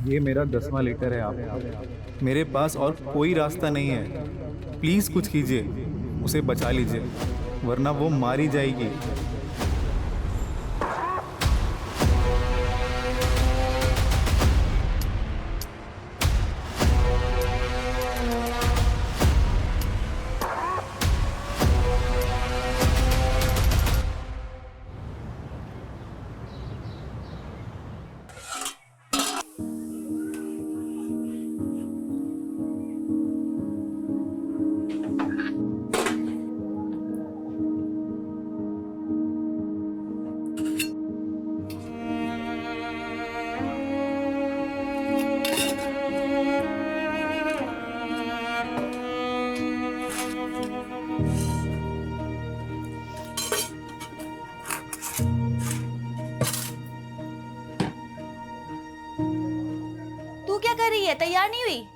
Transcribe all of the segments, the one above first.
ये मेरा 10वां लेटर है आप। मेरे पास और कोई रास्ता नहीं है। प्लीज़ कुछ कीजिए, उसे बचा लीजिए, वरना वो मारी जाएगी। तू क्या कर रही है? तैयार नहीं हुई?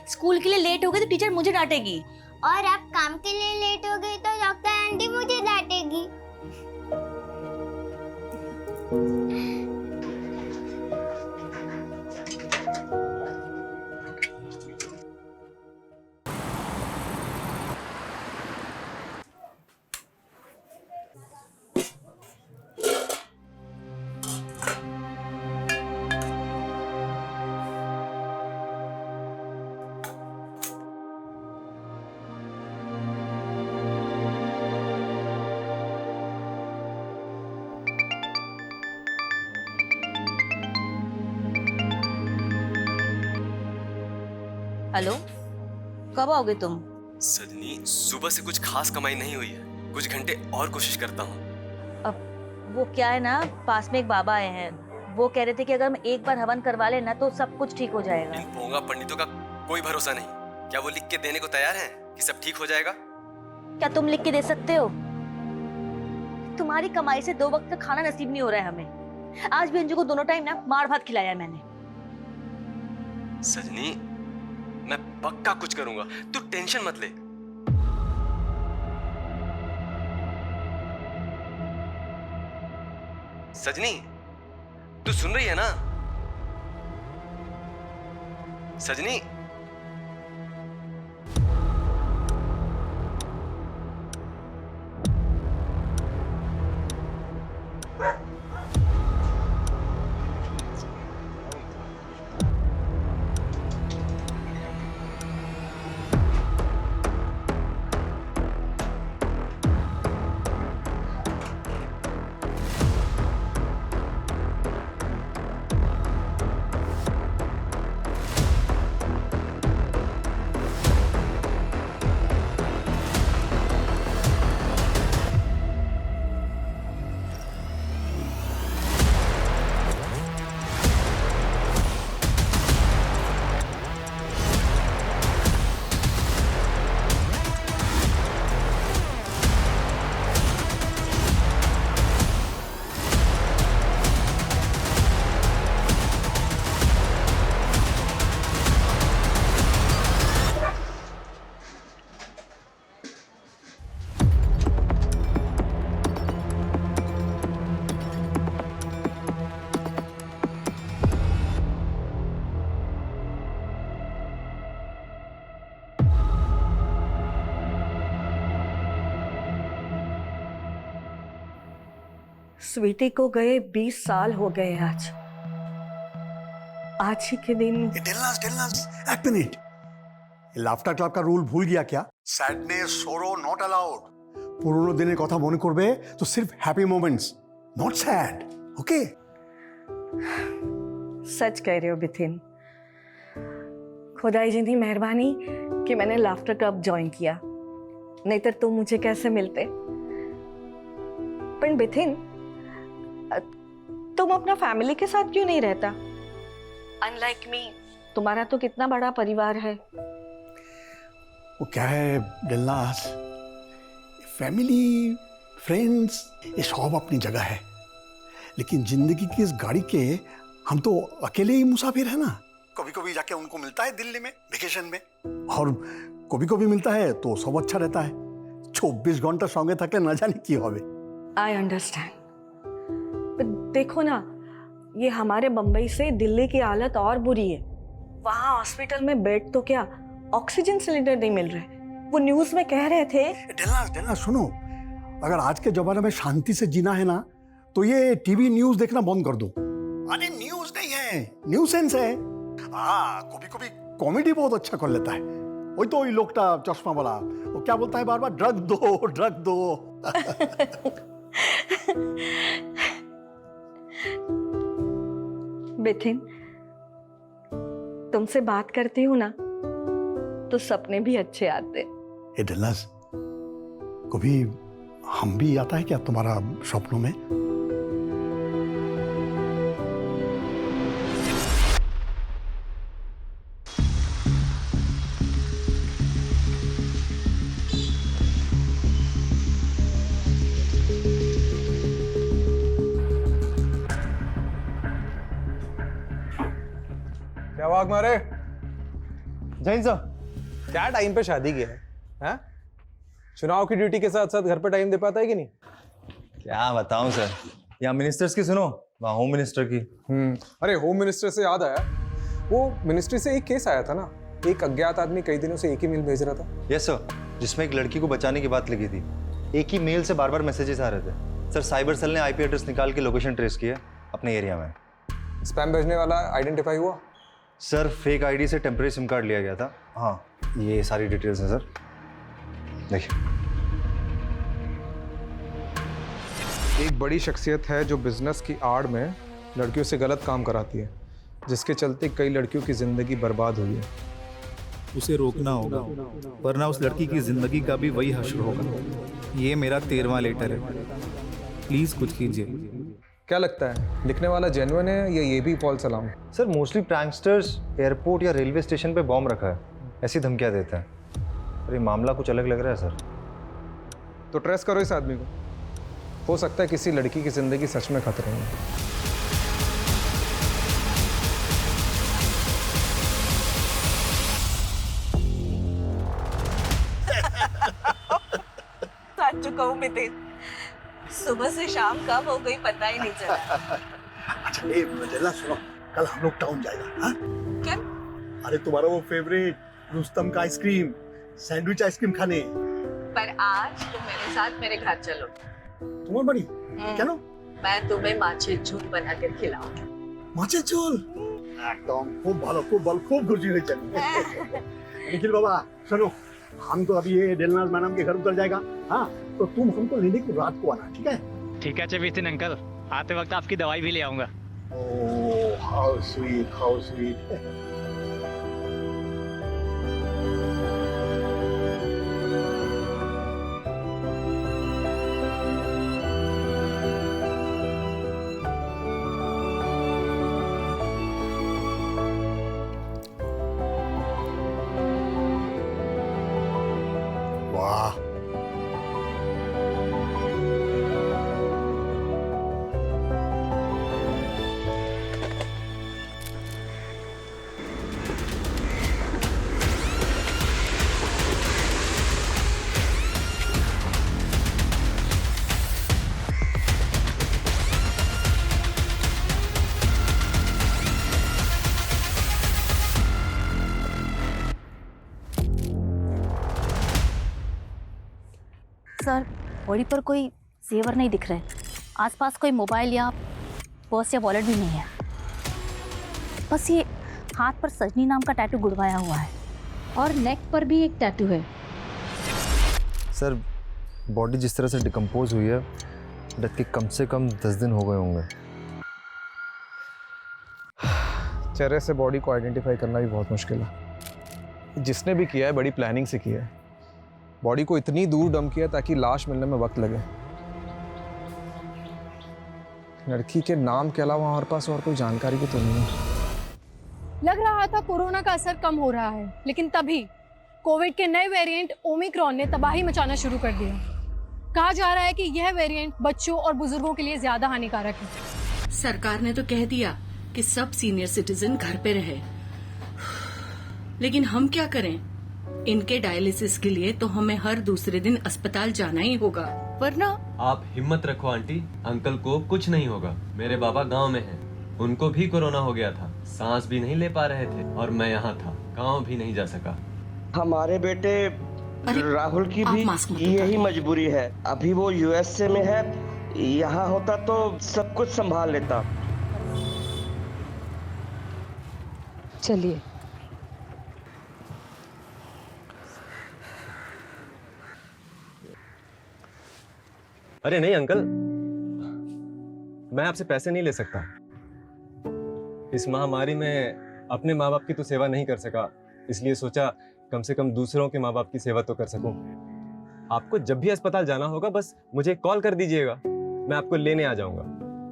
स्कूल के लिए लेट हो गई तो टीचर मुझे डांटेगी। और आप काम के लिए लेट हो गई तो डॉक्टर आंटी मुझे डांटेगी। हेलो, कब आओगे तुम? सजनी, सुबह से कुछ खास कमाई नहीं हुई है। कुछ घंटे और कोशिश करता हूँ। अब वो क्या है ना, पास में एक बाबा आए हैं। वो कह रहे थे कि अगर हम एक बार हवन करवा लेना तो सब कुछ ठीक हो जाएगा। इन पोंगा पंडितों का कोई भरोसा नहीं। क्या वो लिख के देने को तैयार हैं कि सब ठीक हो जाएगा? क्या तुम लिख के दे सकते हो? तुम्हारी कमाई से 2 वक्त का खाना नसीब नहीं हो रहा है हमें। आज भी अंजू को दोनों टाइम ना मार भात खिलाया है मैंने। सजनी, मैं पक्का कुछ करूंगा, तू टेंशन मत ले। सजनी, तू सुन रही है ना? सजनी, स्वीटी को गए 20 साल हो गए आज। आज ही के दिन डेलनास एक मिनट। লাফটার ক্লাব का रूल भूल गया क्या? सैडनेस सोरो नॉट अलाउड। पुरानो दिनेर कथा मने करबे तो सिर्फ happy moments, not sad, okay? सच कह रहे हो बिथिन। खुदाई जितनी मेहरबानी कि मैंने लाफ्टर क्लब ज्वाइन किया, नहीं तो तुम मुझे कैसे मिलते। पर बिथिन, तुम अपना फैमिली के साथ क्यों नहीं रहता? अनलाइक मी, तुम्हारा तो कितना बड़ा परिवार है। वो क्या है डेलनास, फैमिली फ्रेंड्स ये सब अपनी जगह है, लेकिन जिंदगी की इस गाड़ी के हम तो अकेले ही मुसाफिर है ना। कभी कभी जाके उनको मिलता है दिल्ली में वेकेशन में, और कभी कभी मिलता है तो सब अच्छा रहता है। 24 घंटा संगे थकले ना जाने की होवे। I understand. देखो ना, ये हमारे बम्बई से दिल्ली की हालत और बुरी है। वहाँ हॉस्पिटल में बेड तो क्या, ऑक्सीजन सिलेंडर नहीं मिल रहे। वो न्यूज में कह रहे थे। डेलना सुनो, अगर आज के जमाने में शांति से जीना है ना तो ये टीवी न्यूज देखना बंद कर दो। अरे न्यूज नहीं है, न्यूसेंस है। कभी कभी कॉमेडी बहुत अच्छा कर लेता है। वही तो लोकटा चश्मा वाला, वो क्या बोलता है बार बार, ड्रग दो। बिथिन, तुमसे बात करती हूँ ना तो सपने भी अच्छे आते। ए डेलनास, कभी हम भी आता है क्या तुम्हारा सपनों में? क्या वाक मारे? जैन साहब, क्या टाइम पे शादी किया है? हैं? चुनाव की ड्यूटी के साथ साथ घर पे टाइम दे पाता है कि नहीं? क्या बताऊं सर, यहाँ मिनिस्टर्स की सुनो, वहाँ होम मिनिस्टर की। अरे होम मिनिस्टर से याद आया, वो मिनिस्ट्री से एक केस आया था ना, एक अज्ञात आदमी कई दिनों से एक ही मेल भेज रहा था। यस सर, जिसमें एक लड़की को बचाने की बात लिखी थी। एक ही मेल से बार बार मैसेजेस आ रहे थे। सर साइबर सेल ने आईपी एड्रेस निकाल के लोकेशन ट्रेस किया अपने एरिया में। स्पैम भेजने वाला आइडेंटिफाई हुआ? सर फेक आईडी से टेम्परेरी सिम कार्ड लिया गया था। हाँ, ये सारी डिटेल्स हैं सर, देखिए। एक बड़ी शख्सियत है जो बिजनेस की आड़ में लड़कियों से गलत काम कराती है, जिसके चलते कई लड़कियों की जिंदगी बर्बाद हुई है। उसे रोकना होगा, वरना उस लड़की की जिंदगी का भी वही हश्र होगा। ये मेरा 13वां लेटर है, प्लीज कुछ कीजिए। क्या लगता है, लिखने वाला जेन्युइन है या ये भी false alarm? Sir mostly pranksters airport या रेलवे स्टेशन पे बॉम्ब रखा है, ऐसी धमकियाँ देते हैं। अरे मामला कुछ अलग लग रहा है सर। तो ट्रेस करो इस आदमी को, हो सकता है किसी लड़की की जिंदगी सच में खतरे में। सच कहूं बिथिन, सुबह से शाम कब हो गई पता ही नहीं चला। अच्छा ए डेलना सुनो, कल हम लोग टाउन जाएगा। हाँ? क्या? अरे तुम्हारा वो फेवरेट रुस्तम का आइसक्रीम, सैंडविच आइसक्रीम खाने। पर आज तुम मेरे साथ मेरे घर चलो। तुम्हार बड़ी क्या ना? मैं तुम्हें माछे झोल बनाकर खिलाऊंगी। माचे चोल एकदम खूब भालो, खूब भालो, खूब खुशी हुई। चल निखिल बाबा सुनो, हम तो अभी ये डेलनाज मैडम के घर उतर जाएगा। हाँ, तो तुम हमको लेने को रात को आना, ठीक है? ठीक है वितिन अंकल, आते वक्त आपकी दवाई भी ले आऊंगा। Oh how sweet, how sweet. वाह, सर, बॉडी पर कोई जेवर नहीं दिख रहे, आसपास कोई मोबाइल या पर्स या वॉलेट भी नहीं है। बस ये हाथ पर सजनी नाम का टैटू गुड़वाया हुआ है और नेक पर भी एक टैटू है। सर बॉडी जिस तरह से डिकम्पोज हुई है, डेथ के कम से कम 10 दिन हो गए होंगे। चेहरे से बॉडी को आइडेंटिफाई करना भी बहुत मुश्किल है। जिसने भी किया है बड़ी प्लानिंग से किया है। बॉडी को इतनी दूर डंप किया ताकि लाश मिलने में वक्त लगे। लड़की के नाम के अलावा हमारे पास और कोई जानकारी भी तो नहीं है। लग रहा था कोरोना का असर कम हो रहा है, लेकिन तभी कोविड के नए वेरिएंट ओमिक्रॉन ने तबाही मचाना शुरू कर दिया। कहा जा रहा है कि यह वेरिएंट बच्चों और बुजुर्गों के लिए ज्यादा हानिकारक है। सरकार ने तो कह दिया कि सब सीनियर सिटीजन घर पे रहे, लेकिन हम क्या करें? इनके डायलिसिस के लिए तो हमें हर दूसरे दिन अस्पताल जाना ही होगा, वरना। आप हिम्मत रखो आंटी, अंकल को कुछ नहीं होगा। मेरे बाबा गांव में हैं, उनको भी कोरोना हो गया था, सांस भी नहीं ले पा रहे थे और मैं यहाँ था, गांव भी नहीं जा सका। हमारे बेटे राहुल की आप भी मास्क मत यही मजबूरी है। अभी वो यूएसए में है, यहाँ होता तो सब कुछ संभाल लेता। चलिए। अरे नहीं अंकल, मैं आपसे पैसे नहीं ले सकता। इस महामारी में अपने माँ बाप की तो सेवा नहीं कर सका, इसलिए सोचा कम से कम दूसरों के माँ बाप की सेवा तो कर सकूं। आपको जब भी अस्पताल जाना होगा बस मुझे कॉल कर दीजिएगा, मैं आपको लेने आ जाऊंगा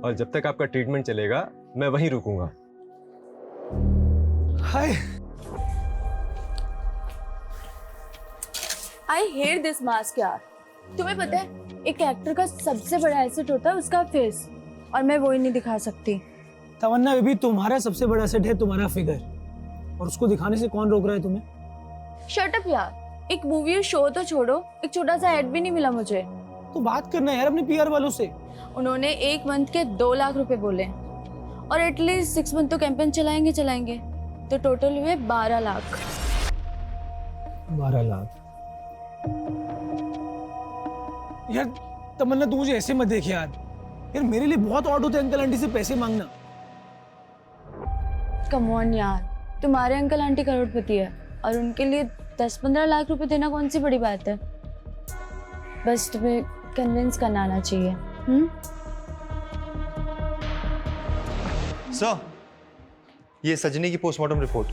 और जब तक आपका ट्रीटमेंट चलेगा मैं वहीं रुकूंगा। हाय, आई हेट दिस मास्क यार। तुम्हें पता है एक एक्टर का सबसे बड़ा एसेट होता है उसका फेस, और मैं वो ही नहीं दिखा सकती। तमन्ना बेबी, तुम्हारा सबसे बड़ा एसेट है तुम्हारा फिगर, और उसको दिखाने से कौन रोक रहा है तुम्हें? शट अप यार, एक मूवी और शो तो छोड़ो, एक छोटा सा एड भी नहीं मिला मुझे। तो बात करना यार अपने पीआर वालों से। उन्होंने 1 मंथ के 2 लाख रुपए बोले, और एटलीस्ट 6 मंथ तो कैंपेन चलाएंगे, तो टोटल हुए 12 लाख। 12 लाख यार। तमन्ना तू मुझे ऐसे मत देख यार, मेरे लिए बहुत ऑड होते अंकल आंटी से पैसे मांगना। कम ऑन यार, तुम्हारे अंकल आंटी करोड़पति है और उनके लिए 10-15 लाख रुपए देना कौन सी बड़ी बात है। बस तुम्हें कन्विंस करना आना चाहिए। सर, ये सजनी की पोस्टमार्टम रिपोर्ट।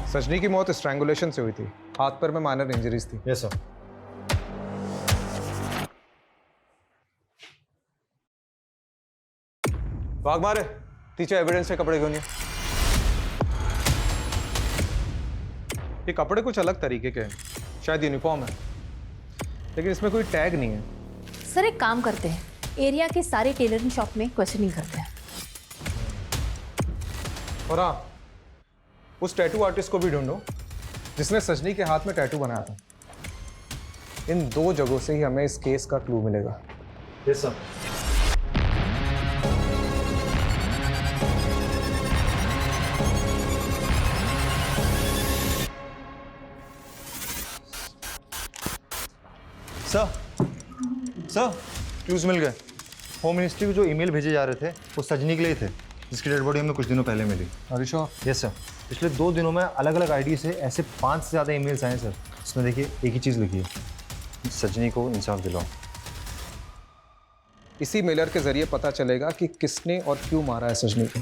सजनी की मौत स्ट्रैंगुलेशन से हुई थी, हाथ पर में माइनर इंजरीज थी। Yes sir. वाघ मारे तीचे एविडेंस के कपड़े क्यों नहीं? ये कपड़े कुछ अलग तरीके के हैं, शायद यूनिफॉर्म है, लेकिन इसमें कोई टैग नहीं है। सर एक काम करते हैं, एरिया के सारे टेलरिंग शॉप में क्वेश्चनिंग करते हैं। और हाँ, उस टैटू आर्टिस्ट को भी ढूंढो जिसने सजनी के हाथ में टैटू बनाया था। इन 2 जगहों से ही हमें इस केस का क्लू मिलेगा। Yes sir. सर, क्लूज मिल गए। होम मिनिस्ट्री को जो ईमेल भेजे जा रहे थे वो सजनी के लिए थे, जिसकी डेड बॉडी हमें कुछ दिनों पहले मिली। हरीशा? Yes sir. पिछले 2 दिनों में अलग अलग आईडी से ऐसे 5 से ज़्यादा ईमेल्स आए सर। इसमें देखिए एक ही चीज़ लिखी है, सजनी को इंसाफ दिलाओ। इसी मेलर के जरिए पता चलेगा कि किसने और क्यों मारा है सजनी को।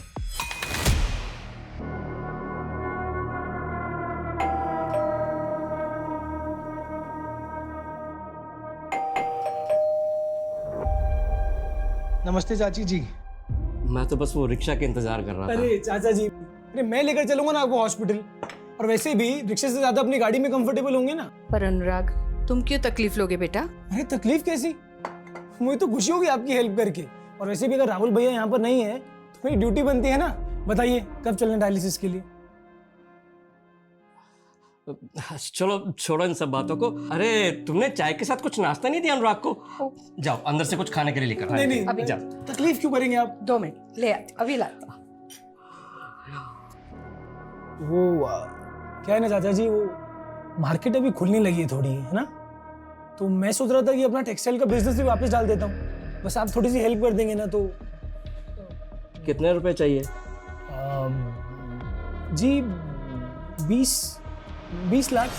नमस्ते चाची जी। मैं तो बस वो रिक्शा के इंतजार कर रहा था। अरे चाचा जी, अरे मैं लेकर चलूंगा ना आपको हॉस्पिटल, और वैसे भी रिक्शे से ज्यादा अपनी गाड़ी में कंफर्टेबल होंगे ना। पर अनुराग, तुम क्यों तकलीफ लोगे बेटा? अरे तकलीफ कैसी, मुझे तो खुशी होगी आपकी हेल्प करके। और वैसे भी अगर राहुल भैया यहाँ पर नहीं है तो मेरी ड्यूटी बनती है ना। बताइए कब चलना डायलिसिस के लिए? चलो छोड़ो इन सब बातों को। अरे तुमने चाय के साथ कुछ नाश्ता नहीं दिया अनुराग को? जाओ अंदर से कुछ खाने के लिए लेकर। नहीं नहीं, जाओ। तकलीफ क्यों करेंगे आप? 2 मिनट ले आते, अभी लाता। वो क्या है ना चाचा जी, वो मार्केट अभी खुलने लगी है थोड़ी, है ना, तो मैं सोच रहा था कि अपना टेक्सटाइल का बिजनेस भी वापस डाल देता हूँ। बस आप थोड़ी सी हेल्प कर देंगे ना तो। कितने रुपए चाहिए? जी 20 लाख।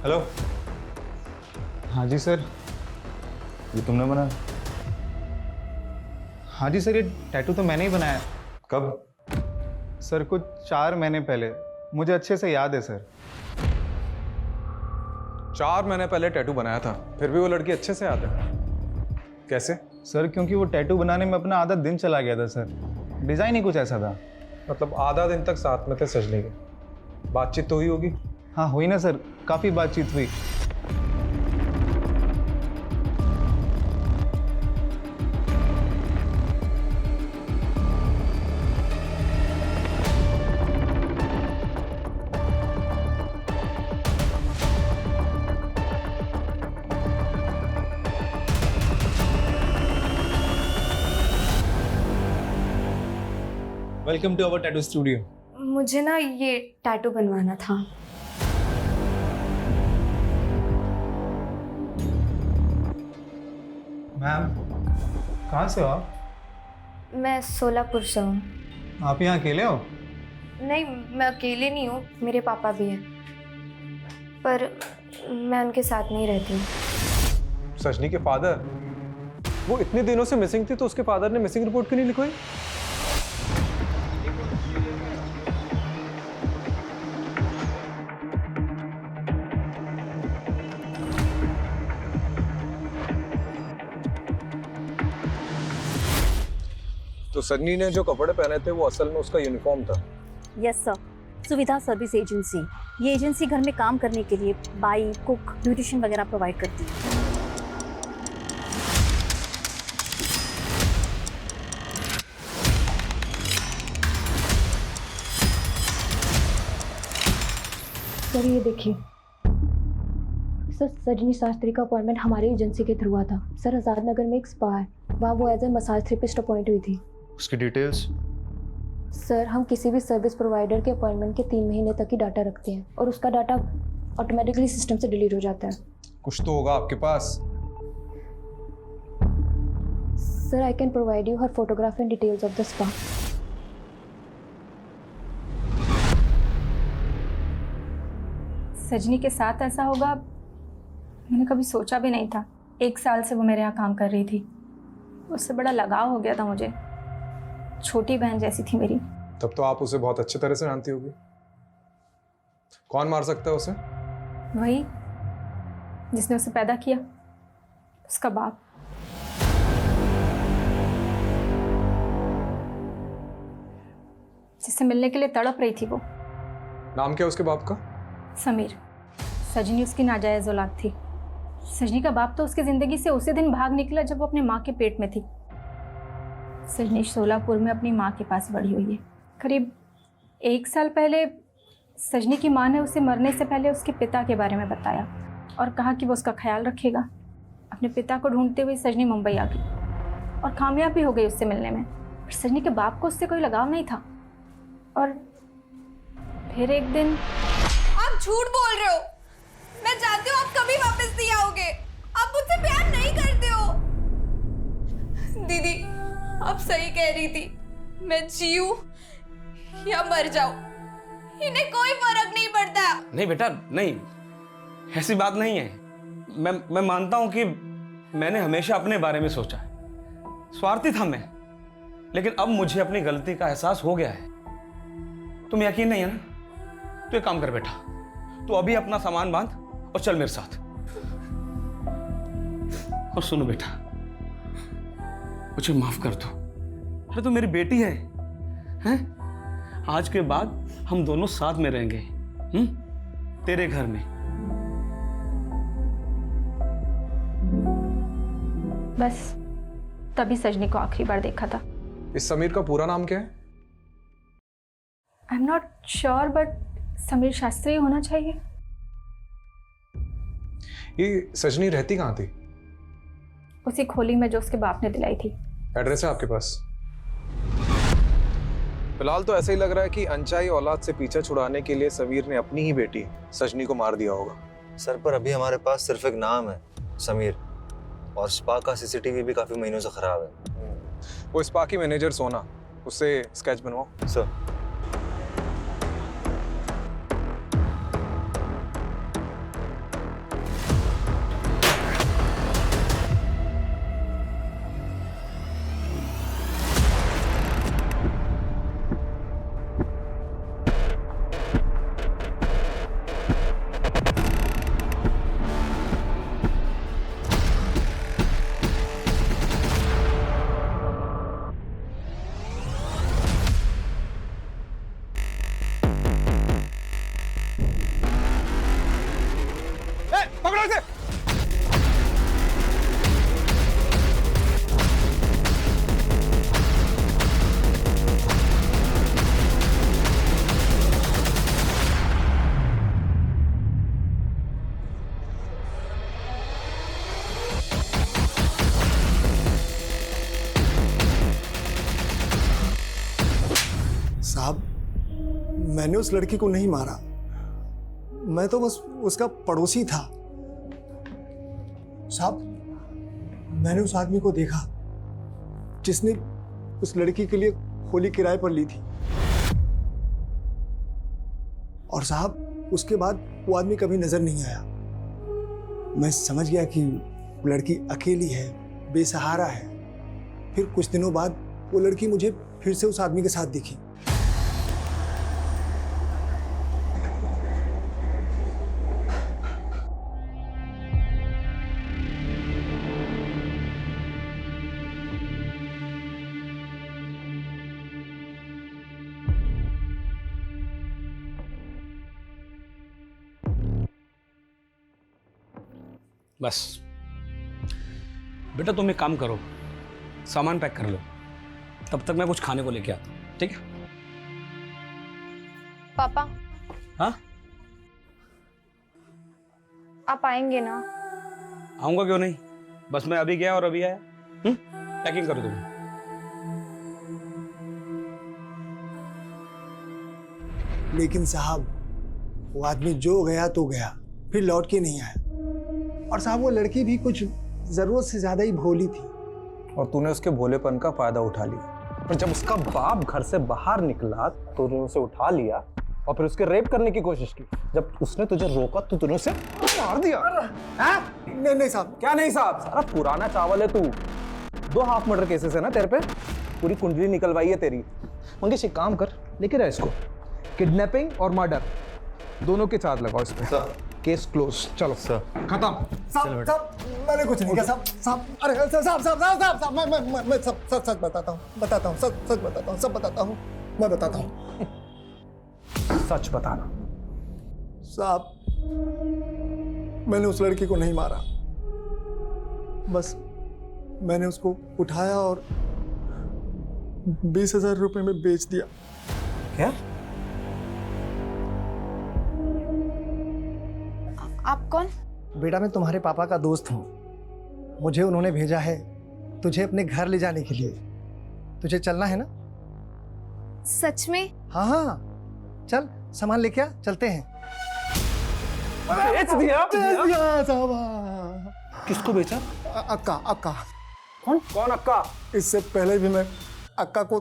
हेलो। हाँ जी सर, ये तुमने बनाया? हाँ जी सर, ये टैटू तो मैंने ही बनाया। कब? सर कुछ 4 महीने पहले, मुझे अच्छे से याद है सर। 4 महीने पहले टैटू बनाया था, फिर भी वो लड़की अच्छे से याद है? कैसे? सर क्योंकि वो टैटू बनाने में अपना आधा दिन चला गया था सर, डिज़ाइन ही कुछ ऐसा था। मतलब आधा दिन तक साथ में थे सजनी के? बातचीत तो हुई होगी? हाँ हुई ना सर, काफ़ी बातचीत हुई। Welcome to our tattoo studio. मुझे ना ये टैटू बनवाना था। मैम कहाँ से हो आप? मैं सोलापुर से हूँ। आप यहाँ अकेले हो? नहीं, मैं अकेले नहीं हूँ, मेरे पापा भी हैं, पर मैं उनके साथ नहीं रहती हूँ। सजनी के फादर? वो इतने दिनों से मिसिंग थी तो उसके फादर ने मिसिंग रिपोर्ट क्यों नहीं लिखवाई? तो सन्नी ने जो कपड़े पहने थे वो असल में उसका यूनिफॉर्म था। यस सर, सुविधा सर्विस एजेंसी। ये एजेंसी घर में काम करने के लिए बाइक, कुक, ब्यूटिशियन वगैरह प्रोवाइड करती है। सर ये देखिए सर, सजनी शास्त्री का अपॉइंटमेंट हमारी एजेंसी के थ्रू हुआ था। सर आज़ाद नगर में एक स्पा है, वहाँ वो as a massage therapist appoint हुई थी। उसकी डिटेल्स? सर हम किसी भी सर्विस प्रोवाइडर के अपॉइंटमेंट के 3 महीने तक ही डाटा रखते हैं और उसका डाटा ऑटोमेटिकली सिस्टम से डिलीट हो जाता है। कुछ तो होगा आपके पास। Sir I can provide you her photograph and details of the spa. सजनी के साथ ऐसा होगा मैंने कभी सोचा भी नहीं था। 1 साल से वो मेरे यहाँ काम कर रही थी, उससे बड़ा लगाव हो गया था मुझे, छोटी बहन जैसी थी मेरी। तब तो आप उसे बहुत अच्छे तरह से जानती होगी। कौन मार सकता है उसे? वही जिसने उसे पैदा किया, उसका बाप। जिससे मिलने के लिए तड़प रही थी वो। नाम क्या उसके बाप का? समीर। सजनी उसकी नाजायज औलाद थी। सजनी का बाप तो उसकी ज़िंदगी से उसी दिन भाग निकला जब वो अपने माँ के पेट में थी। सजनी सोलापुर में अपनी माँ के पास बड़ी हुई है। करीब 1 साल पहले सजनी की माँ ने उसे मरने से पहले उसके पिता के बारे में बताया और कहा कि वो उसका ख्याल रखेगा। अपने पिता को ढूंढते हुए सजनी मुंबई आ गई और कामयाब भी हो गई उससे मिलने में। पर सजनी के बाप को उससे कोई लगाव नहीं था। और फिर एक दिन। आप झूठ बोल रहे हो। मैं जानती हूँ आप कभी वापस नहीं आओगे। आप मुझसे प्यार नहीं करते हो। दीदी आप सही कह रही थी, मैं जीऊं या मर जाऊं, इन्हें कोई फर्क नहीं पड़ता। नहीं बेटा नहीं, ऐसी बात नहीं है। मैं मानता हूं कि मैंने हमेशा अपने बारे में सोचा है, स्वार्थी था मैं, लेकिन अब मुझे अपनी गलती का एहसास हो गया है। तुम यकीन नहीं है ना? तो एक काम कर बेटा, तू अभी अपना सामान बांध और चल मेरे साथ। और सुनो बेटा, मुझे माफ कर दो। अरे तू मेरी बेटी है, हैं? आज के बाद हम दोनों साथ में रहेंगे, तेरे घर में। बस तभी सजनी को आखिरी बार देखा था। इस समीर का पूरा नाम क्या है? I am not sure but Sameer Shastri होना चाहिए। ये सजनी रहती कहाँ थी? उसी खोली में जो उसके बाप ने दिलाई थी। एड्रेस है आपके पास? फिलहाल तो ऐसा ही लग रहा है कि अनचाही औलाद से पीछा छुड़ाने के लिए समीर ने अपनी ही बेटी सजनी को मार दिया होगा। सर पर अभी हमारे पास सिर्फ एक नाम है, समीर, और स्पा का सीसीटीवी भी काफी महीनों से खराब है। वो स्पा की मैनेजर सोना, उससे स्केच बनवाओ। सर चल से। साहब, मैंने उस लड़की को नहीं मारा, मैं तो बस उसका पड़ोसी था। साहब, मैंने उस आदमी को देखा जिसने उस लड़की के लिए खोली किराए पर ली थी, और साहब उसके बाद वो आदमी कभी नजर नहीं आया। मैं समझ गया कि वो लड़की अकेली है, बेसहारा है। फिर कुछ दिनों बाद वो लड़की मुझे फिर से उस आदमी के साथ दिखी। बस बेटा तुम एक काम करो, सामान पैक कर लो, तब तक मैं कुछ खाने को लेके आता हूँ, ठीक है? पापा, हाँ आप आएंगे ना? आऊंगा क्यों नहीं, बस मैं अभी गया और अभी आया। पैकिंग करो तुम। लेकिन साहब वो आदमी जो गया तो गया, फिर लौट के नहीं आया। और साहब वो लड़की भी कुछ जरूरत से ज्यादा ही भोली थी। और तूने उसके भोलेपन का फायदा उठा लिया, और जब उसका बाप घर से बाहर निकला तो तूने उसे उठा लिया और फिर उसके रेप करने की कोशिश की। जब उसने तुझे रोका तो तूने उसे मार दिया। नहीं नहीं साहब। क्या नहीं साहब? सारा पुराना चावल है तू। 2 हाफ मर्डर केसेस है ना तेरे पे, पूरी कुंडली निकलवाई है तेरी। मंगेश एक काम कर, लेके रहा इसको, किडनैपिंग और मर्डर दोनों के चार्ज लगाओ इस पे। Case close. चलो सर, खत्म। साहब मैंने कुछ नहीं किया साहब। साहब अरे साहब मैं सच बताता हूँ, सच बताता हूँ, सब बताता हूँ, मैं बताता हूँ। सच बताना। साहब मैंने उस लड़की को नहीं मारा, बस मैंने उसको उठाया और 20,000 रुपए में बेच दिया। क्या? आप कौन? बेटा मैं तुम्हारे पापा का दोस्त हूँ। मुझे उन्होंने भेजा है तुझे अपने घर ले जाने के लिए। तुझे चलना है ना? सच में? हाँ हाँ चल, सामान लेके आ, चलते हैं। बेच दिया? साहब। किसको बेचा? अक्का। अक्का। कौन अक्का? इससे पहले भी मैं अक्का को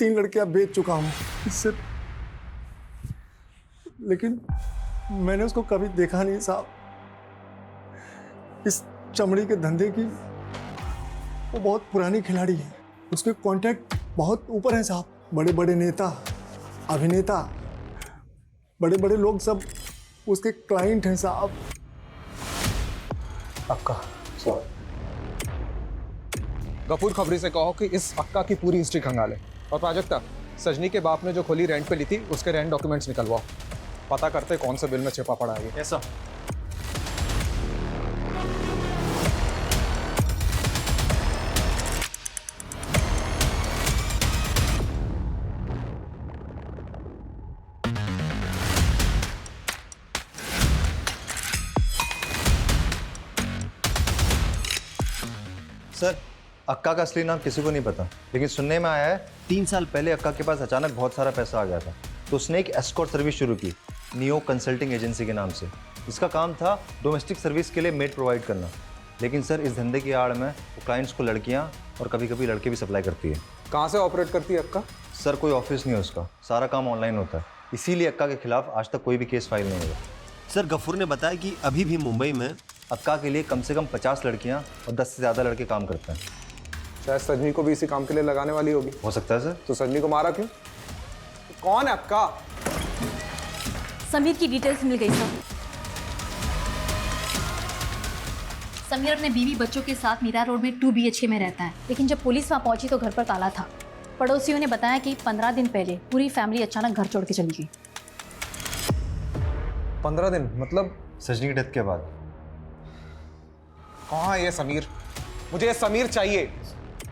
3 लड़कियां बेच चुका हूँ इससे, लेकिन मैंने उसको कभी देखा नहीं साहब। इस चमड़ी के धंधे की वो बहुत पुरानी खिलाड़ी है। उसके कांटेक्ट बहुत ऊपर हैं साहब। बड़े बड़े नेता, अभिनेता, बड़े बड़े लोग सब उसके क्लाइंट हैं साहब। अक्का। गफूर खबरी से कहो कि इस अक्का की पूरी हिस्ट्री खंगाले। और प्राजक्ता, सजनी के बाप ने जो खोली रेंट पे ली थी उसके रेंट डॉक्यूमेंट्स निकलवाओ। पता करते कौन से बिल में छिपा पड़ा है ये। ऐसा सर, अक्का का असली नाम किसी को नहीं पता, लेकिन सुनने में आया है 3 साल पहले अक्का के पास अचानक बहुत सारा पैसा आ गया था, तो उसने एक एस्कॉर्ट सर्विस शुरू की, नियो कंसल्टिंग एजेंसी के नाम से। इसका काम था डोमेस्टिक सर्विस के लिए मेड प्रोवाइड करना। लेकिन सर इस धंधे की आड़ में वो क्लाइंट्स को लड़कियां और कभी कभी लड़के भी सप्लाई करती है। कहाँ से ऑपरेट करती है अक्का? सर कोई ऑफिस नहीं है उसका, सारा काम ऑनलाइन होता है, इसीलिए अक्का के खिलाफ आज तक कोई भी केस फाइल नहीं हुआ। सर गफूर ने बताया कि अभी भी मुंबई में अक्का के लिए कम से कम 50 लड़कियां और 10 से ज़्यादा लड़के काम करते हैं। शायद सजनी को भी इसी काम के लिए लगाने वाली होगी। हो सकता है सर। तो सजनी को मारा क्यों? कौन है अक्का? समीर की डिटेल्स मिल गई सर। समीर अपने बीवी बच्चों के साथ मीरा रोड में 2 BHK में रहता है, लेकिन जब पुलिस वहाँ पहुंची तो घर पर ताला था। पड़ोसियों ने बताया कि 15 दिन पहले पूरी फैमिली अचानक घर छोड़ के चली गई। 15 दिन मतलब? सजनी की डेथ के बाद। कहाँ है ये समीर? मुझे ये समीर चाहिए,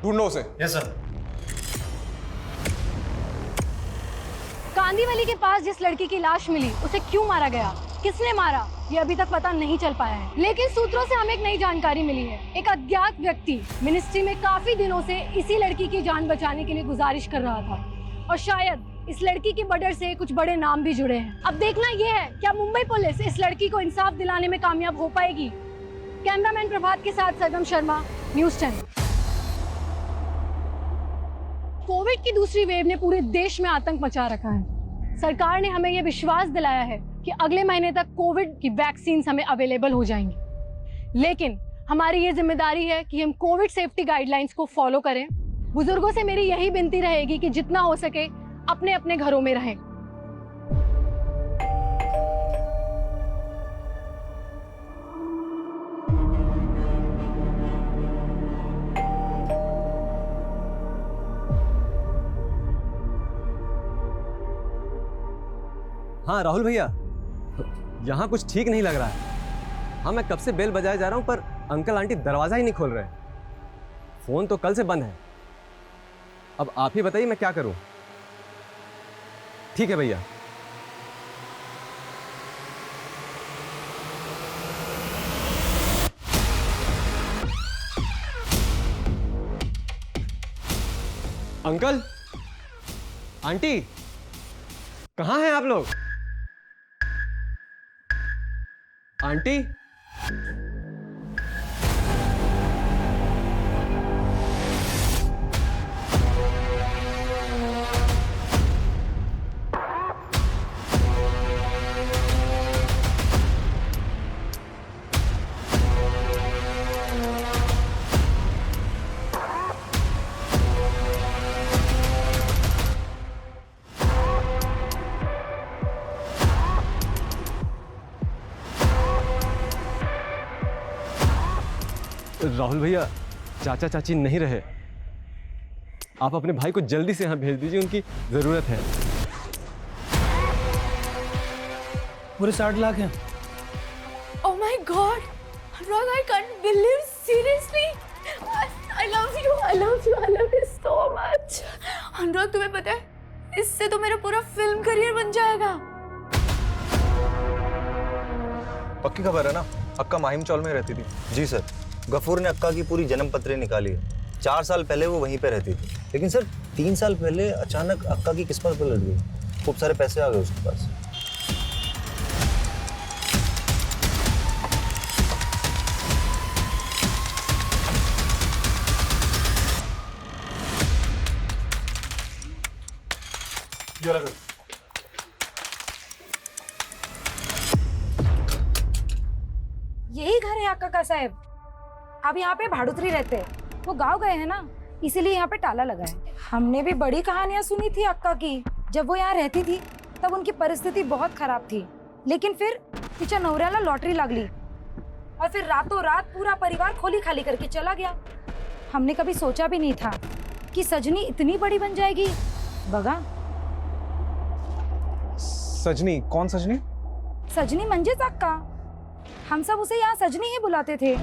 ढूंढो उसे। Yes sir. कांदीवली के पास जिस लड़की की लाश मिली उसे क्यों मारा गया, किसने मारा, ये अभी तक पता नहीं चल पाया है। लेकिन सूत्रों से हमें एक नई जानकारी मिली है। एक अज्ञात व्यक्ति मिनिस्ट्री में काफी दिनों से इसी लड़की की जान बचाने के लिए गुजारिश कर रहा था और शायद इस लड़की की मर्डर से कुछ बड़े नाम भी जुड़े हैं। अब देखना यह है क्या मुंबई पुलिस इस लड़की को इंसाफ दिलाने में कामयाब हो पाएगी। कैमरामैन प्रभात के साथ सरगम शर्मा, न्यूज़ 10। कोविड की दूसरी वेव ने पूरे देश में आतंक मचा रखा है। सरकार ने हमें यह विश्वास दिलाया है कि अगले महीने तक कोविड की वैक्सीन हमें अवेलेबल हो जाएंगी। लेकिन हमारी ये जिम्मेदारी है कि हम कोविड सेफ्टी गाइडलाइंस को फॉलो करें। बुजुर्गों से मेरी यही विनती रहेगी कि जितना हो सके अपने अपने घरों में रहें। हाँ राहुल भैया, यहाँ कुछ ठीक नहीं लग रहा है। हाँ मैं कब से बेल बजाए जा रहा हूँ पर अंकल आंटी दरवाजा ही नहीं खोल रहे। फोन तो कल से बंद है। अब आप ही बताइए मैं क्या करूँ। ठीक है भैया। अंकल आंटी कहाँ हैं आप लोग? आंटी राहुल भैया, चाचा चाची नहीं रहे। आप अपने भाई को जल्दी से यहाँ भेज दीजिए, उनकी जरूरत है। पूरे 60 लाख हैं। Oh my God, Anurag, I can't believe seriously. I love you, I love you, I love you so much. अनुराग तुम्हें पता है, इससे तो मेरा पूरा फिल्म करियर बन जाएगा। पक्की खबर है ना? अक्का माहिम चौल में रहती थी। जी सर, गफूर ने अक्का की पूरी जन्म पत्री निकाली है। 4 साल पहले वो वहीं पे रहती थी, लेकिन सर 3 साल पहले अचानक अक्का की किस्मत पलट गई। खूब सारे पैसे आ गए उसके पास। यही घर है अक्का साहब। अब यहाँ पे भाड़ुतरी रहते हैं। वो गांव गए हैं ना, इसीलिए यहाँ पे ताला लगा है। हमने भी बड़ी कहानियां सुनी थी अक्का की। जब वो यहाँ रहती थी तब उनकी परिस्थिति बहुत खराब थी, लेकिन फिर तिच्या नवऱ्याला लॉटरी लागली और फिर रातों रात पूरा परिवार खोली खाली करके चला गया। हमने कभी सोचा भी नहीं था कि सजनी इतनी बड़ी बन जाएगी। बघा सजनी? कौन सजनी? सजनी मंजेच अक्का। हम सब उसे यहाँ सजनी ही बुलाते थे।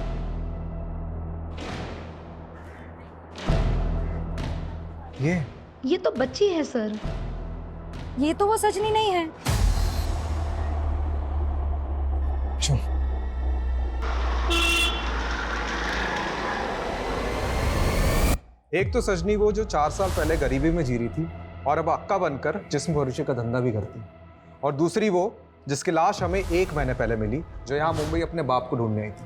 ये तो बच्ची है सर। ये तो वो सजनी नहीं है। एक तो सजनी वो जो 4 साल पहले गरीबी में जी रही थी और अब अक्का बनकर जिस्म फरोशी का धंधा भी करती, और दूसरी वो जिसकी लाश हमें 1 महीने पहले मिली, जो यहाँ मुंबई अपने बाप को ढूंढने आई थी।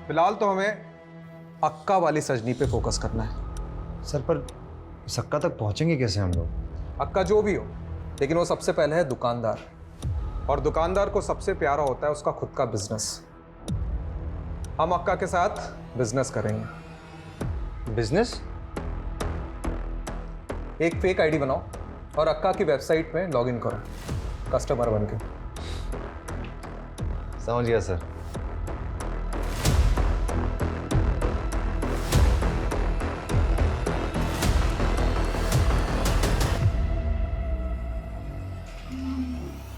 फिलहाल तो हमें अक्का वाली सजनी पे फोकस करना है। सर पर इस अक्का तक पहुंचेंगे कैसे हम लोग? अक्का जो भी हो, लेकिन वो सबसे पहले है दुकानदार, और दुकानदार को सबसे प्यारा होता है उसका खुद का बिजनेस। हम अक्का के साथ बिजनेस करेंगे। बिजनेस? एक फेक आईडी बनाओ और अक्का की वेबसाइट में लॉगिन करो कस्टमर बनके। समझ गया सर।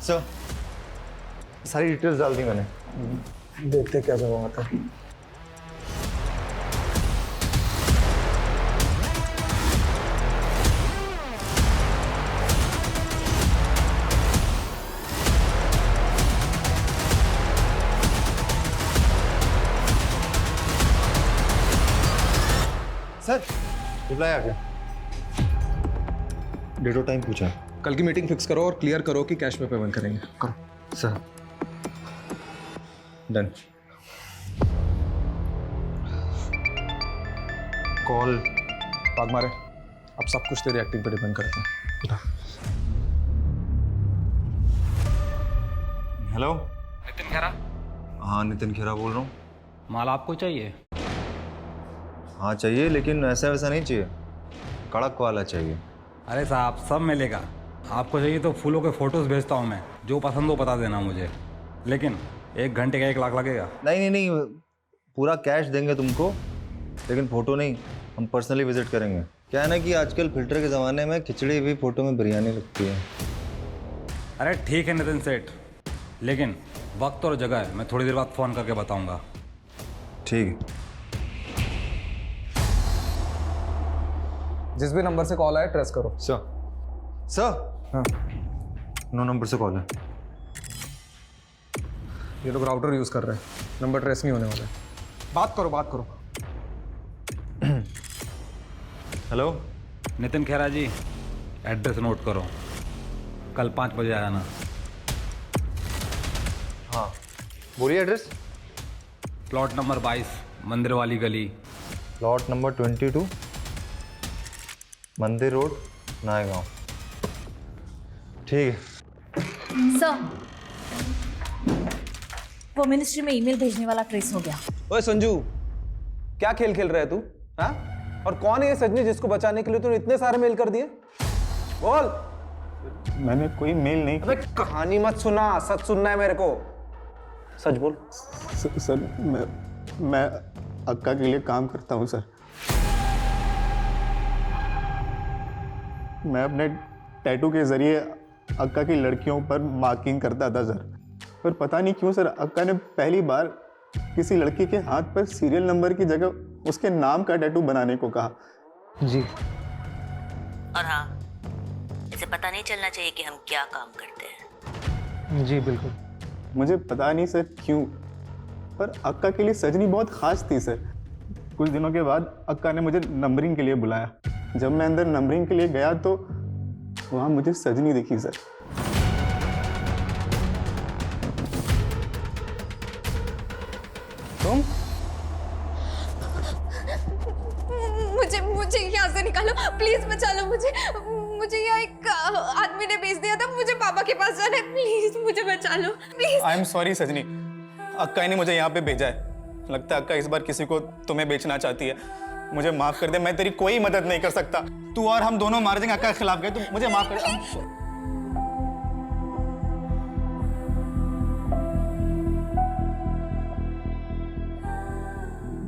सर सारी डिटेल्स डाल दी मैंने। देखते क्या जवाब आता है। रिप्लाई आ गया। डेट और टाइम पूछा। कल की मीटिंग फिक्स करो और क्लियर करो कि कैश में पेमेंट करेंगे। करो सर। डन। कॉल भाग मारे। अब सब कुछ तेरी एक्टिंग पे डिपेंड करता है। उठा। हेलो नितिन खेरा। हाँ नितिन खेरा बोल रहा हूँ। माल आपको चाहिए? हाँ चाहिए, लेकिन ऐसा वैसा नहीं चाहिए, कड़क वाला चाहिए। अरे साहब सब मिलेगा। आपको चाहिए तो फूलों के फोटोज भेजता हूँ मैं, जो पसंद हो बता देना मुझे, लेकिन 1 घंटे का 1 लाख लगेगा। नहीं, पूरा कैश देंगे तुमको, लेकिन फोटो नहीं, हम पर्सनली विजिट करेंगे। क्या है ना कि आजकल फिल्टर के ज़माने में खिचड़ी भी फोटो में बिरयानी लगती है। अरे ठीक है नितिन सेठ, लेकिन वक्त और जगह मैं थोड़ी देर बाद फ़ोन करके बताऊँगा। ठीक है। जिस भी नंबर से कॉल आए ट्रेस करो। सर हाँ 9 नंबर से कॉल है। ये लोग राउटर यूज कर रहे हैं, नंबर ट्रेस नहीं होने वाला है। बात करो। हेलो नितिन खेरा जी, एड्रेस नोट करो, कल 5 बजे आना। हाँ बोलिए एड्रेस। प्लॉट नंबर 22, मंदिर वाली गली। प्लॉट नंबर 22, मंदिर रोड, नायगांव। ठीक है। सर, वो मिनिस्ट्री में ईमेल भेजने वाला ट्रेस हो गया। ओए संजू, क्या खेल खेल रहा है तू? हाँ? और कौन है ये सजनी जिसको बचाने के लिए तूने इतने सारे मेल कर दिए? बोल। मैंने कोई मेल नहीं। अबे कहानी मत सुना, सच सुनना है मेरे को। सच बोल। सर मैं अक्का के लिए काम करता हूँ सर। मैं अपने टैटू के जरिए अक्का की लड़कियों पर मार्किंग करता था सर, पर पता नहीं क्यों सर अक्का ने पहली बार किसी लड़की के हाथ पर सीरियल नंबर की जगह उसके नाम का टैटू बनाने को कहा। जी। और हाँ, इसे पता नहीं चलना चाहिए कि हम क्या काम करते हैं। जी बिल्कुल। मुझे पता नहीं सर क्यों, पर अक्का के लिए सजनी बहुत खास थी सर। कुछ दिनों के बाद अक्का ने मुझे नंबरिंग के लिए बुलाया। जब मैं अंदर नंबरिंग के लिए गया तो वहाँ मुझे सजनी दिखी सर। तुम? मुझे यहाँ से निकालो, प्लीज बचा लो मुझे यहाँ एक आदमी ने भेज दिया था, मुझे पापा के पास जाना है, प्लीज मुझे बचा लो प्लीज। आई एम सॉरी सजनी, अक्का ने मुझे यहाँ पे भेजा है। लगता है अक्का इस बार किसी को तुम्हें बेचना चाहती है। मुझे माफ कर दे, मैं तेरी कोई मदद नहीं कर सकता। तू और हम दोनों मार देंगे अक्का के खिलाफ गए, तो मुझे माफ कर दे।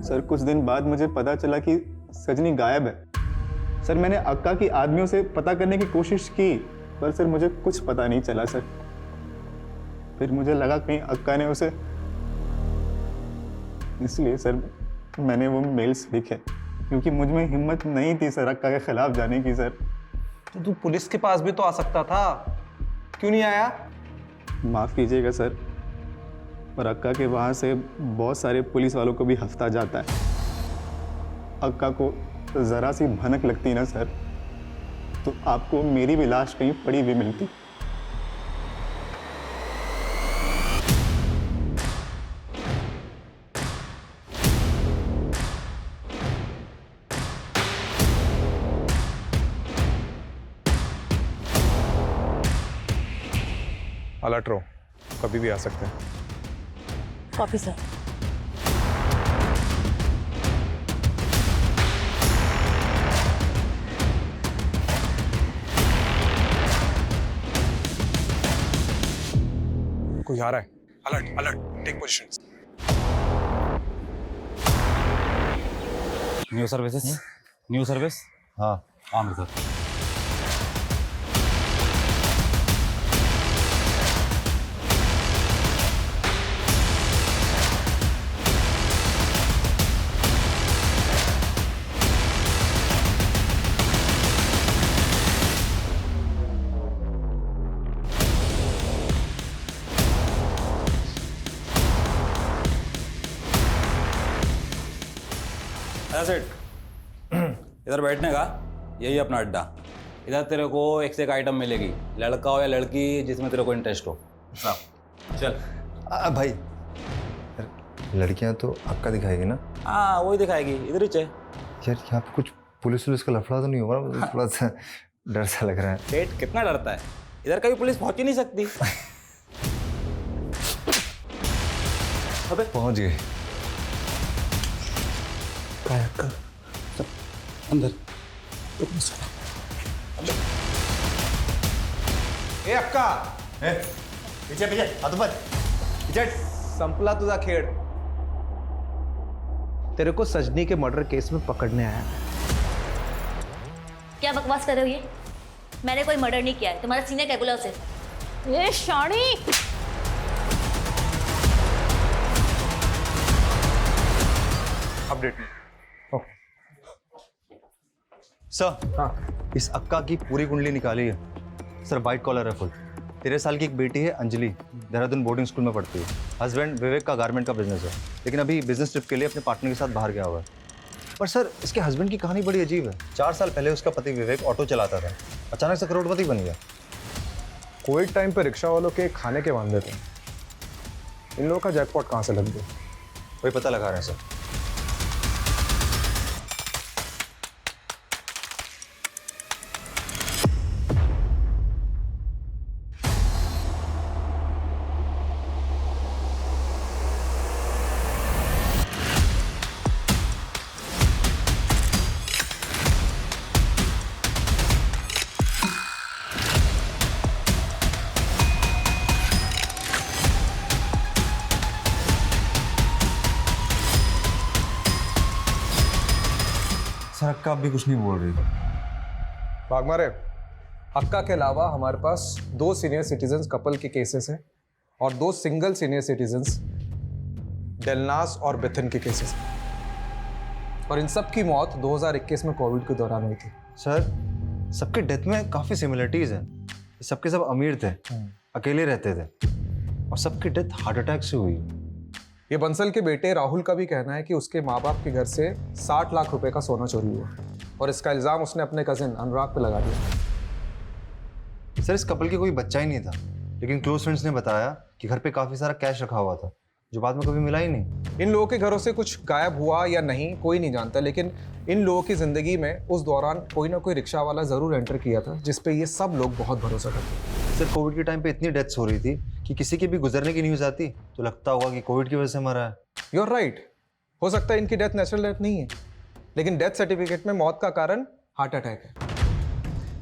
सर कुछ दिन बाद मुझे पता चला कि सजनी गायब है। सर मैंने अक्का की आदमियों से पता करने की कोशिश की, पर सर मुझे कुछ पता नहीं चला सर। फिर मुझे लगा कहीं अक्का ने उसे, इसलिए सर मैंने वो मेल्स लिखे, क्योंकि मुझ में हिम्मत नहीं थी सर अक्का के खिलाफ जाने की सर। तो तू पुलिस के पास भी तो आ सकता था, क्यों नहीं आया? माफ़ कीजिएगा सर, पर अक्का के वहाँ से बहुत सारे पुलिस वालों को भी हफ्ता जाता है। अक्का को ज़रा सी भनक लगती ना सर, तो आपको मेरी भी लाश कहीं पड़ी हुई मिलती। अलर्ट रहो, कभी भी आ सकते हैं। Copy sir. कोई आ रहा है। Alert alert, take positions. New services, new service. हाँ अमृतसर। सेठ इधर बैठने का यही अपना अड्डा। इधर तेरे को एक से एक आइटम मिलेगी, लड़का हो या लड़की, जिसमें तेरे को इंटरेस्ट हो। चल भाई लड़कियां तो अक्का दिखाएगी ना? हाँ वही दिखाएगी, इधर ही चल। यार यहाँ पे कुछ पुलिस का लफड़ा तो नहीं होगा ना? थोड़ा सा डर सा लग रहा है। पेट कितना डरता है, इधर कभी पुलिस पहुंच ही नहीं सकती। अबे पहुंच गए। अंदर ए अक्का, पीछे पीछे हाथों पर पीछे। संपला तुझा खेड़। तेरे को सजनी के मर्डर केस में पकड़ने आया। क्या बकवास कर रहे हो ये? मैंने कोई मर्डर नहीं किया है, तुम्हारा सीनियर क्या बोला उसे? ये शानी, अपडेट सर। हाँ इस अक्का की पूरी कुंडली निकाली है सर। वाइट कॉलर है फुल। 13 साल की एक बेटी है अंजलि, देहरादून बोर्डिंग स्कूल में पढ़ती है। हस्बैंड विवेक का गारमेंट का बिजनेस है, लेकिन अभी बिजनेस ट्रिप के लिए अपने पार्टनर के साथ बाहर गया हुआ है। पर सर इसके हस्बैंड की कहानी बड़ी अजीब है। 4 साल पहले उसका पति विवेक ऑटो चलाता था, अचानक से करोड़पति बन गया। कोविड टाइम पे रिक्शा वालों के खाने के वांदे थे। इन लोगों का जैकपॉट कहाँ से लग गया? वही पता लगा रहे हैं सर। सर अक्का अब भी कुछ नहीं बोल रही। बागमारे, अक्का के अलावा हमारे पास 2 सीनियर सिटीजन्स कपल के केसेस हैं और 2 सिंगल सीनियर सिटीजन्स डेलनास और बेथन के केसेस हैं। और इन सब की मौत 2021 में कोविड के दौरान हुई थी। सर सबके डेथ में काफ़ी सिमिलरिटीज़ हैं। सबके सब अमीर थे, अकेले रहते थे, और सबकी डेथ हार्ट अटैक से हुई। ये बंसल के बेटे राहुल का भी कहना है कि उसके माँ बाप के घर से 60 लाख रुपए का सोना चोरी हुआ, और इसका इल्जाम उसने अपने कजिन अनुराग पे लगा दिया। सर इस कपल के कोई बच्चा ही नहीं था, लेकिन क्लोज फ्रेंड्स ने बताया कि घर पे काफ़ी सारा कैश रखा हुआ था, जो बाद में कभी मिला ही नहीं। इन लोगों के घरों से कुछ गायब हुआ या नहीं कोई नहीं जानता, लेकिन इन लोगों की जिंदगी में उस दौरान कोई ना कोई रिक्शा वाला जरूर एंटर किया था, जिसपे ये सब लोग बहुत भरोसा करते। सर कोविड के टाइम पे इतनी डेथ्स हो रही थी कि किसी की भी गुजरने की न्यूज़ आती तो लगता होगा कि कोविड की वजह से मरा है। You are right. हो सकता है इनकी डेथ नेचुरल डेथ नहीं है, लेकिन डेथ सर्टिफिकेट में मौत का कारण हार्ट अटैक है।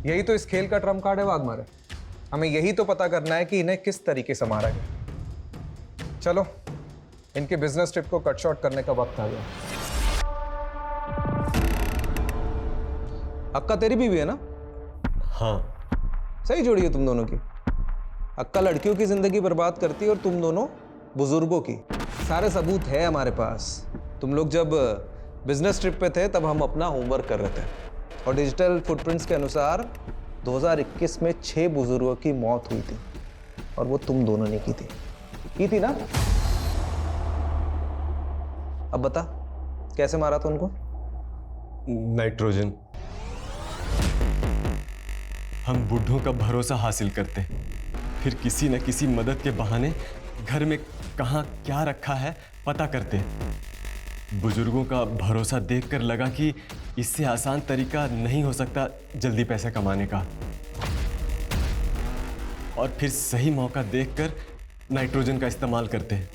यही तो इस खेल का ट्रम्प कार्ड है वाघमारे। हमें यही तो पता करना है कि इन्हें किस तरीके से मारा गया। चलो इनके बिजनेस ट्रिप को कट शॉर्ट करने का वक्त आ गया। अक्का तेरी बीवी है ना? हाँ। सही जोड़ी है तुम दोनों की। अक्का लड़कियों की जिंदगी बर्बाद करती है और तुम दोनों बुजुर्गों की। सारे सबूत है हमारे पास। तुम लोग जब बिजनेस ट्रिप पे थे तब हम अपना होमवर्क कर रहे थे, और डिजिटल फुटप्रिंट्स के अनुसार 2021 में 6 बुजुर्गों की मौत हुई थी, और वो तुम दोनों ने की थी ना? अब बता कैसे मारा था उनको? नाइट्रोजन। हम बूढ़ों का भरोसा हासिल करते, फिर किसी न किसी मदद के बहाने घर में कहाँ क्या रखा है पता करते। बुजुर्गों का भरोसा देखकर लगा कि इससे आसान तरीका नहीं हो सकता जल्दी पैसा कमाने का, और फिर सही मौका देखकर नाइट्रोजन का इस्तेमाल करते हैं।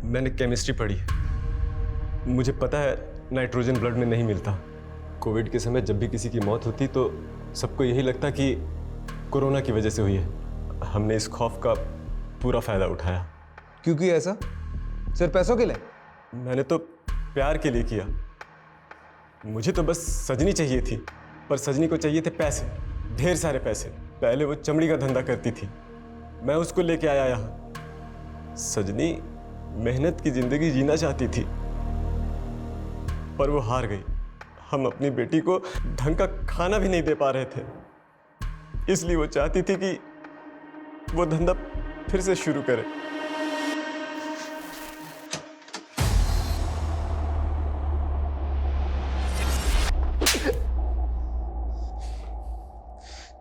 मैंने केमिस्ट्री पढ़ी, मुझे पता है नाइट्रोजन ब्लड में नहीं मिलता। कोविड के समय जब भी किसी की मौत होती तो सबको यही लगता कि कोरोना की वजह से हुई है। हमने इस खौफ का पूरा फायदा उठाया। क्योंकि ऐसा सिर्फ पैसों के लिए? मैंने तो प्यार के लिए किया। मुझे तो बस सजनी चाहिए थी, पर सजनी को चाहिए थे पैसे, ढेर सारे पैसे। पहले वो चमड़ी का धंधा करती थी, मैं उसको लेके आया यहाँ। सजनी मेहनत की जिंदगी जीना चाहती थी, पर वो हार गई। हम अपनी बेटी को ढंग का खाना भी नहीं दे पा रहे थे, इसलिए वो चाहती थी कि वो धंधा फिर से शुरू करे।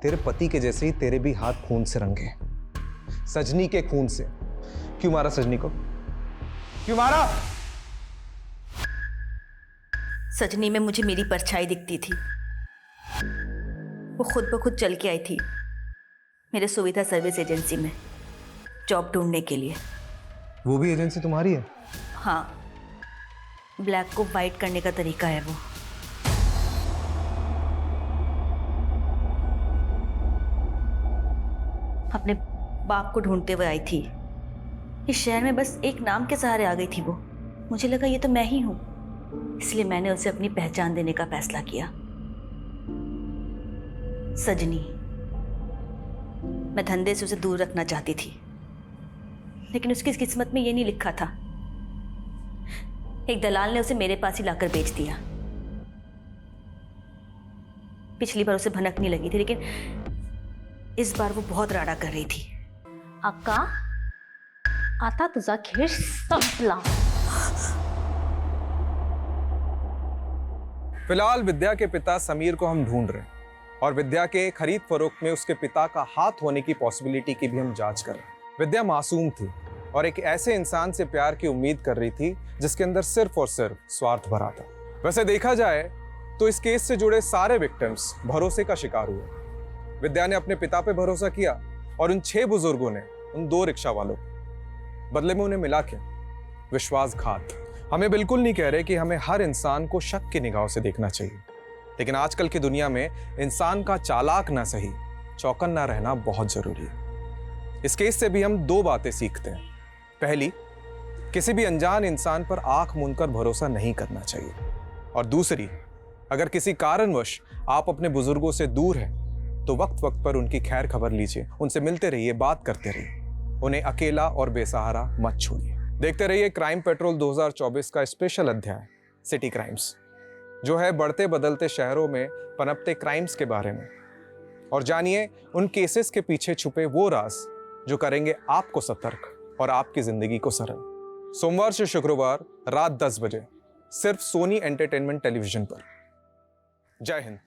तेरे पति के जैसे ही तेरे भी हाथ खून से रंगे, सजनी के खून से। क्यों मारा सजनी को? क्यों मारा? सजनी में मुझे मेरी परछाई दिखती थी। वो खुद ब खुद चल के आई थी मेरे सुविधा सर्विस एजेंसी में जॉब ढूंढने के लिए। वो भी एजेंसी तुम्हारी है? हाँ, ब्लैक को वाइट करने का तरीका है वो। अपने बाप को ढूंढते हुए आई थी। इस शहर में बस एक नाम के सहारे आ गई थी वो। मुझे लगा ये तो मैं ही हूं, इसलिए मैंने उसे अपनी पहचान देने का फैसला किया। सजनी, मैं धंधे से उसे दूर रखना चाहती थी, लेकिन उसकी किस्मत में ये नहीं लिखा था। एक दलाल ने उसे मेरे पास ही लाकर बेच दिया। पिछली बार उसे भनक नहीं लगी थी, लेकिन इस बार वो बहुत राडा कर रही थी। अक्का, आता तुझा खेळ संपला। फिलहाल विद्या के पिता समीर को हम ढूंढ रहे हैं और विद्या के खरीद फरोख्त में उसके पिता का हाथ होने की पॉसिबिलिटी की भी हम जांच कर रहे हैं। विद्या मासूम थी और एक ऐसे इंसान से प्यार की उम्मीद कर रही थी जिसके अंदर सिर्फ और सिर्फ स्वार्थ भरा था। वैसे देखा जाए तो इस केस से जुड़े सारे विक्टिम्स भरोसे का शिकार हुए। विद्या ने अपने पिता पे भरोसा किया और उन 6 बुजुर्गों ने उन 2 रिक्शा वालों को। बदले में उन्हें मिला क्या? विश्वासघात। हमें बिल्कुल नहीं कह रहे कि हमें हर इंसान को शक की निगाहों से देखना चाहिए, लेकिन आजकल की दुनिया में इंसान का चालाक ना सही, चौकन्ना रहना बहुत जरूरी है। इस केस से भी हम 2 बातें सीखते हैं। पहली, किसी भी अनजान इंसान पर आंख मूंदकर भरोसा नहीं करना चाहिए, और दूसरी, अगर किसी कारणवश आप अपने बुजुर्गों से दूर हैं तो वक्त वक्त पर उनकी खैर खबर लीजिए, उनसे मिलते रहिए, बात करते रहिए, उन्हें अकेला और बेसहारा मत छोड़िए। देखते रहिए क्राइम पेट्रोल 2024 का स्पेशल अध्याय सिटी क्राइम्स, जो है बढ़ते बदलते शहरों में पनपते क्राइम्स के बारे में, और जानिए उन केसेस के पीछे छुपे वो राज जो करेंगे आपको सतर्क और आपकी जिंदगी को सरल। सोमवार से शुक्रवार रात 10 बजे सिर्फ सोनी एंटरटेनमेंट टेलीविजन पर। जय हिंद।